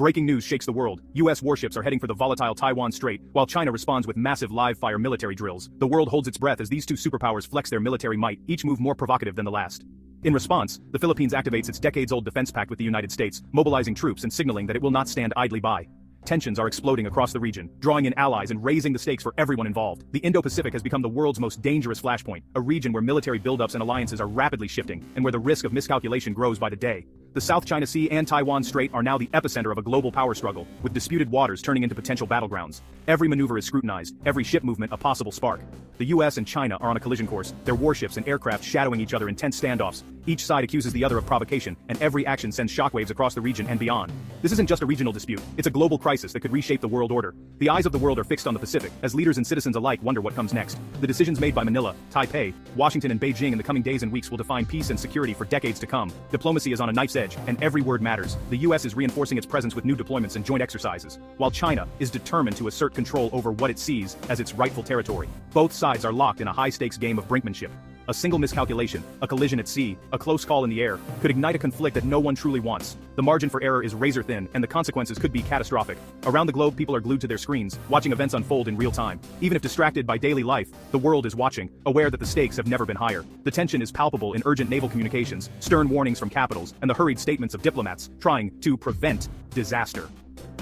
Breaking news shakes the world. US warships are heading for the volatile Taiwan Strait, while China responds with massive live-fire military drills. The world holds its breath as these two superpowers flex their military might, each move more provocative than the last. In response, the Philippines activates its decades-old defense pact with the United States, mobilizing troops and signaling that it will not stand idly by. Tensions are exploding across the region, drawing in allies and raising the stakes for everyone involved. The Indo-Pacific has become the world's most dangerous flashpoint, a region where military buildups and alliances are rapidly shifting, and where the risk of miscalculation grows by the day. The South China Sea and Taiwan Strait are now the epicenter of a global power struggle, with disputed waters turning into potential battlegrounds. Every maneuver is scrutinized, every ship movement a possible spark. The US and China are on a collision course, their warships and aircraft shadowing each other in tense standoffs. Each side accuses the other of provocation, and every action sends shockwaves across the region and beyond. This isn't just a regional dispute, it's a global crisis that could reshape the world order. The eyes of the world are fixed on the Pacific, as leaders and citizens alike wonder what comes next. The decisions made by Manila, Taipei, Washington and Beijing in the coming days and weeks will define peace and security for decades to come. Diplomacy is on a knife's edge, and every word matters. The US is reinforcing its presence with new deployments and joint exercises, while China is determined to assert control over what it sees as its rightful territory. Both sides are locked in a high-stakes game of brinkmanship. A single miscalculation, a collision at sea, a close call in the air, could ignite a conflict that no one truly wants. The margin for error is razor-thin, and the consequences could be catastrophic. Around the globe, people are glued to their screens, watching events unfold in real time. Even if distracted by daily life, the world is watching, aware that the stakes have never been higher. The tension is palpable in urgent naval communications, stern warnings from capitals, and the hurried statements of diplomats trying to prevent disaster.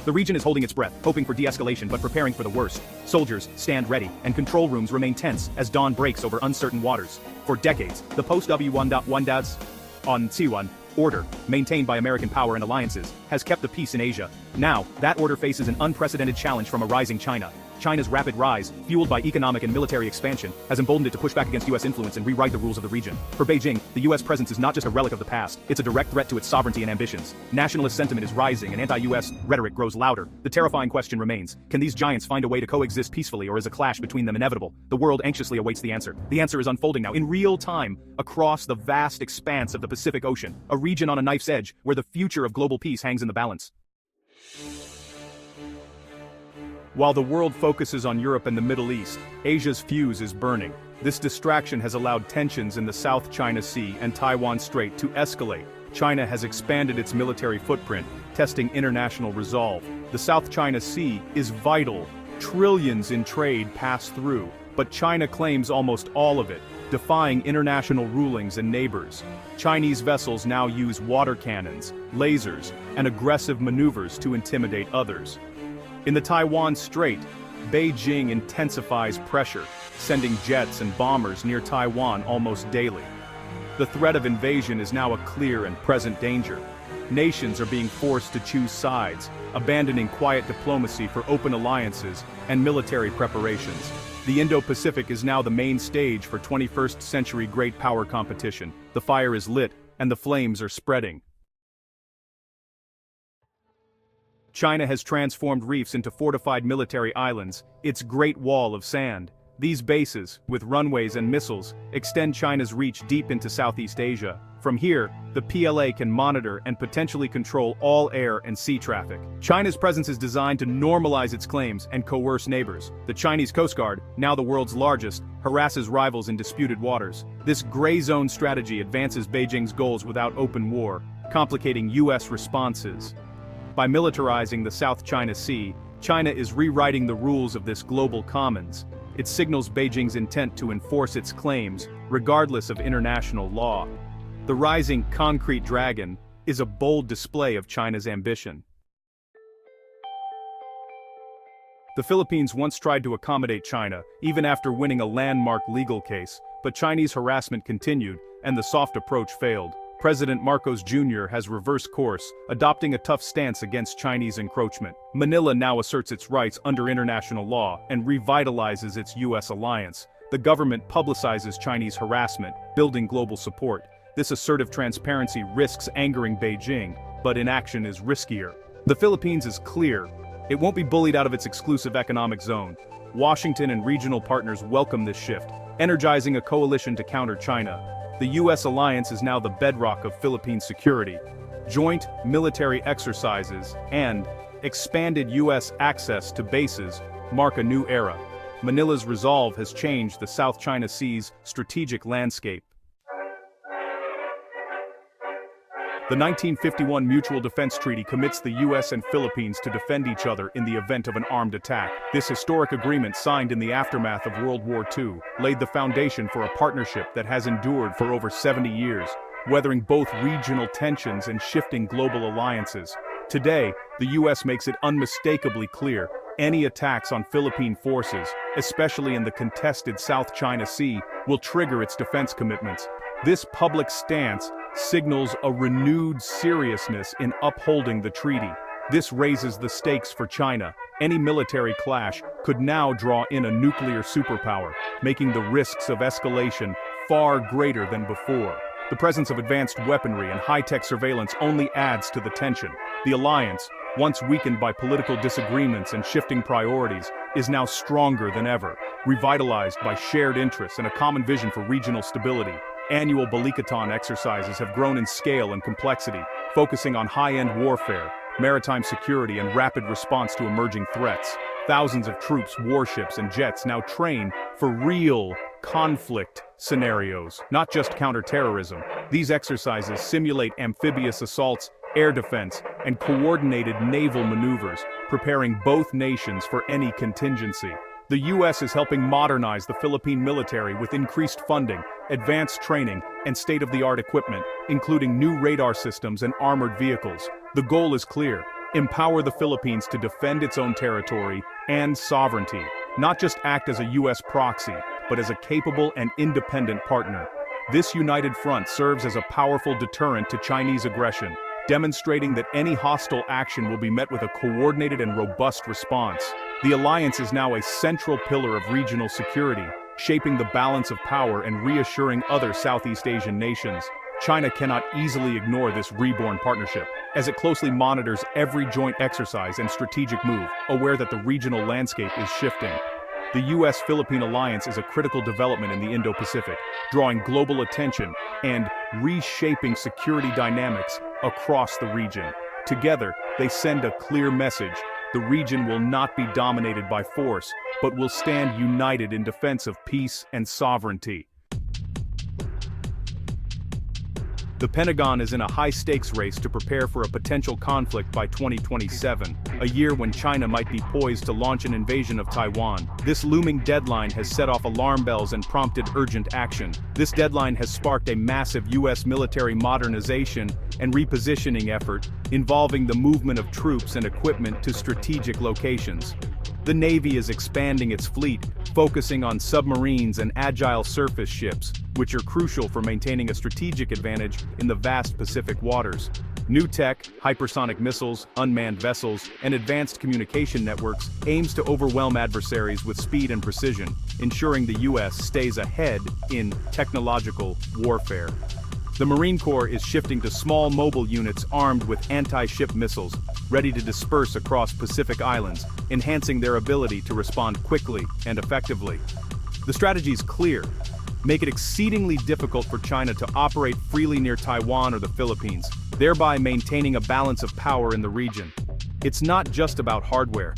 The region is holding its breath, hoping for de-escalation but preparing for the worst. Soldiers stand ready, and control rooms remain tense as dawn breaks over uncertain waters. For decades, the post-W1.1 on C1 order, maintained by American power and alliances, has kept the peace in Asia. Now, that order faces an unprecedented challenge from a rising China. China's rapid rise, fueled by economic and military expansion, has emboldened it to push back against US influence and rewrite the rules of the region. For Beijing, the US presence is not just a relic of the past, it's a direct threat to its sovereignty and ambitions. Nationalist sentiment is rising and anti-US rhetoric grows louder. The terrifying question remains, can these giants find a way to coexist peacefully, or is a clash between them inevitable? The world anxiously awaits the answer. The answer is unfolding now, in real time, across the vast expanse of the Pacific Ocean, a region on a knife's edge, where the future of global peace hangs in the balance. While the world focuses on Europe and the Middle East, Asia's fuse is burning. This distraction has allowed tensions in the South China Sea and Taiwan Strait to escalate. China has expanded its military footprint, testing international resolve. The South China Sea is vital. Trillions in trade pass through, but China claims almost all of it, defying international rulings and neighbors. Chinese vessels now use water cannons, lasers, and aggressive maneuvers to intimidate others. In the Taiwan Strait, Beijing intensifies pressure, sending jets and bombers near Taiwan almost daily. The threat of invasion is now a clear and present danger. Nations are being forced to choose sides, abandoning quiet diplomacy for open alliances and military preparations. The Indo-Pacific is now the main stage for 21st century great power competition. The fire is lit, and the flames are spreading. China has transformed reefs into fortified military islands, its Great Wall of Sand. These bases, with runways and missiles, extend China's reach deep into Southeast Asia. From here, the PLA can monitor and potentially control all air and sea traffic. China's presence is designed to normalize its claims and coerce neighbors. The Chinese Coast Guard, now the world's largest, harasses rivals in disputed waters. This gray zone strategy advances Beijing's goals without open war, complicating US responses. By militarizing the South China Sea, China is rewriting the rules of this global commons. It signals Beijing's intent to enforce its claims, regardless of international law. The rising concrete dragon is a bold display of China's ambition. The Philippines once tried to accommodate China, even after winning a landmark legal case, but Chinese harassment continued, and the soft approach failed. President Marcos Jr. has reversed course, adopting a tough stance against Chinese encroachment. Manila now asserts its rights under international law and revitalizes its US alliance. The government publicizes Chinese harassment, building global support. This assertive transparency risks angering Beijing, but inaction is riskier. The Philippines is clear. It won't be bullied out of its exclusive economic zone. Washington and regional partners welcome this shift, energizing a coalition to counter China. The US alliance is now the bedrock of Philippine security. Joint military exercises and expanded US access to bases mark a new era. Manila's resolve has changed the South China Sea's strategic landscape. The 1951 Mutual Defense Treaty commits the U.S. and Philippines to defend each other in the event of an armed attack. This historic agreement, signed in the aftermath of World War II, laid the foundation for a partnership that has endured for over 70 years, weathering both regional tensions and shifting global alliances. Today, the U.S. makes it unmistakably clear any attacks on Philippine forces, especially in the contested South China Sea, will trigger its defense commitments. This public stance signals a renewed seriousness in upholding the treaty. This raises the stakes for China. Any military clash could now draw in a nuclear superpower, making the risks of escalation far greater than before. The presence of advanced weaponry and high-tech surveillance only adds to the tension. The alliance, once weakened by political disagreements and shifting priorities, is now stronger than ever, revitalized by shared interests and a common vision for regional stability. Annual Balikatan exercises have grown in scale and complexity, focusing on high-end warfare, maritime security, and rapid response to emerging threats. Thousands of troops, warships, and jets now train for real conflict scenarios, not just counterterrorism. These exercises simulate amphibious assaults, air defense, and coordinated naval maneuvers, preparing both nations for any contingency. The U.S. is helping modernize the Philippine military with increased funding, advanced training, and state-of-the-art equipment, including new radar systems and armored vehicles. The goal is clear: empower the Philippines to defend its own territory and sovereignty, not just act as a U.S. proxy, but as a capable and independent partner. This united front serves as a powerful deterrent to Chinese aggression, demonstrating that any hostile action will be met with a coordinated and robust response. The alliance is now a central pillar of regional security, shaping the balance of power and reassuring other Southeast Asian nations. China cannot easily ignore this reborn partnership, as it closely monitors every joint exercise and strategic move, aware that the regional landscape is shifting. The U.S.-Philippine alliance is a critical development in the Indo-Pacific, drawing global attention and reshaping security dynamics across the region. Together, they send a clear message: the region will not be dominated by force, but will stand united in defense of peace and sovereignty. The Pentagon is in a high-stakes race to prepare for a potential conflict by 2027, a year when China might be poised to launch an invasion of Taiwan. This looming deadline has set off alarm bells and prompted urgent action. This deadline has sparked a massive U.S. military modernization and repositioning effort, involving the movement of troops and equipment to strategic locations. The Navy is expanding its fleet, focusing on submarines and agile surface ships, which are crucial for maintaining a strategic advantage in the vast Pacific waters. New tech, hypersonic missiles, unmanned vessels, and advanced communication networks aims to overwhelm adversaries with speed and precision, ensuring the U.S. stays ahead in technological warfare. The Marine Corps is shifting to small mobile units armed with anti-ship missiles, ready to disperse across Pacific islands, enhancing their ability to respond quickly and effectively. The strategy is clear: make it exceedingly difficult for China to operate freely near Taiwan or the Philippines, thereby maintaining a balance of power in the region. It's not just about hardware.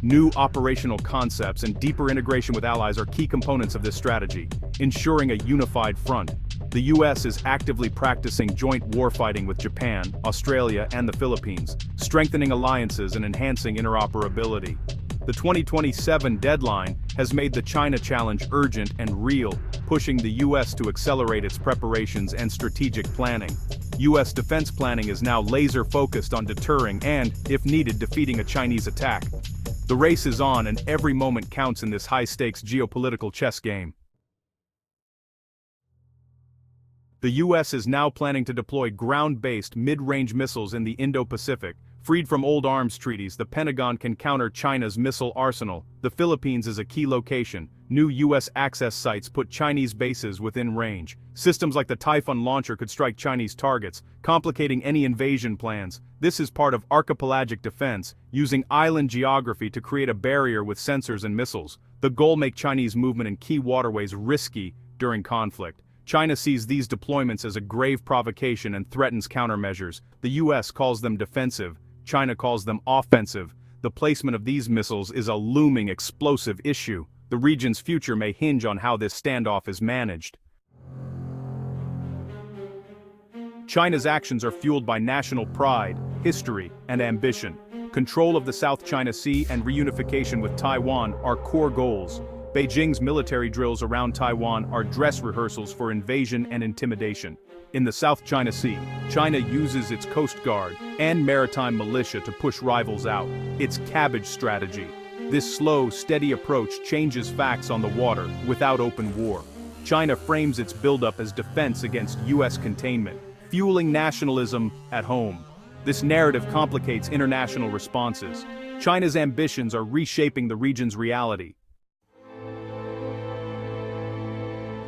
New operational concepts and deeper integration with allies are key components of this strategy, ensuring a unified front. The U.S. is actively practicing joint warfighting with Japan, Australia, and the Philippines, strengthening alliances and enhancing interoperability. The 2027 deadline has made the China challenge urgent and real, pushing the U.S. to accelerate its preparations and strategic planning. U.S. defense planning is now laser-focused on deterring and, if needed, defeating a Chinese attack. The race is on, and every moment counts in this high-stakes geopolitical chess game. The U.S. is now planning to deploy ground-based mid-range missiles in the Indo-Pacific. Freed from old arms treaties, the Pentagon can counter China's missile arsenal. The Philippines is a key location. New U.S. access sites put Chinese bases within range. Systems like the Typhoon launcher could strike Chinese targets, complicating any invasion plans. This is part of archipelagic defense, using island geography to create a barrier with sensors and missiles. The goal: make Chinese movement in key waterways risky during conflict. China sees these deployments as a grave provocation and threatens countermeasures. The U.S. calls them defensive. China calls them offensive. The placement of these missiles is a looming explosive issue. The region's future may hinge on how this standoff is managed. China's actions are fueled by national pride, history, and ambition. Control of the South China Sea and reunification with Taiwan are core goals. Beijing's military drills around Taiwan are dress rehearsals for invasion and intimidation. In the South China Sea, China uses its Coast Guard and maritime militia to push rivals out. Its cabbage strategy. This slow, steady approach changes facts on the water without open war. China frames its buildup as defense against US containment, fueling nationalism at home. This narrative complicates international responses. China's ambitions are reshaping the region's reality.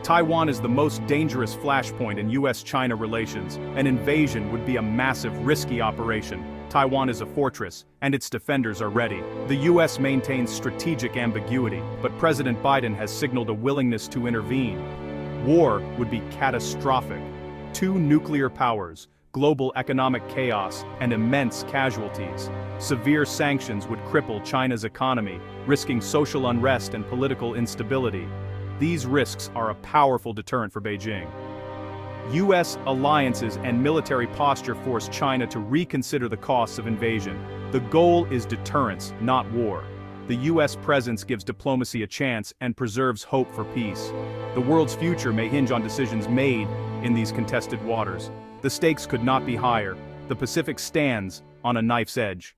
Taiwan is the most dangerous flashpoint in US-China relations. An invasion would be a massive, risky operation. Taiwan is a fortress, and its defenders are ready. The US maintains strategic ambiguity, but President Biden has signaled a willingness to intervene. War would be catastrophic. Two nuclear powers, global economic chaos, and immense casualties. Severe sanctions would cripple China's economy, risking social unrest and political instability. These risks are a powerful deterrent for Beijing. US alliances and military posture force China to reconsider the costs of invasion. The goal is deterrence, not war. The US presence gives diplomacy a chance and preserves hope for peace. The world's future may hinge on decisions made in these contested waters. The stakes could not be higher. The Pacific stands on a knife's edge.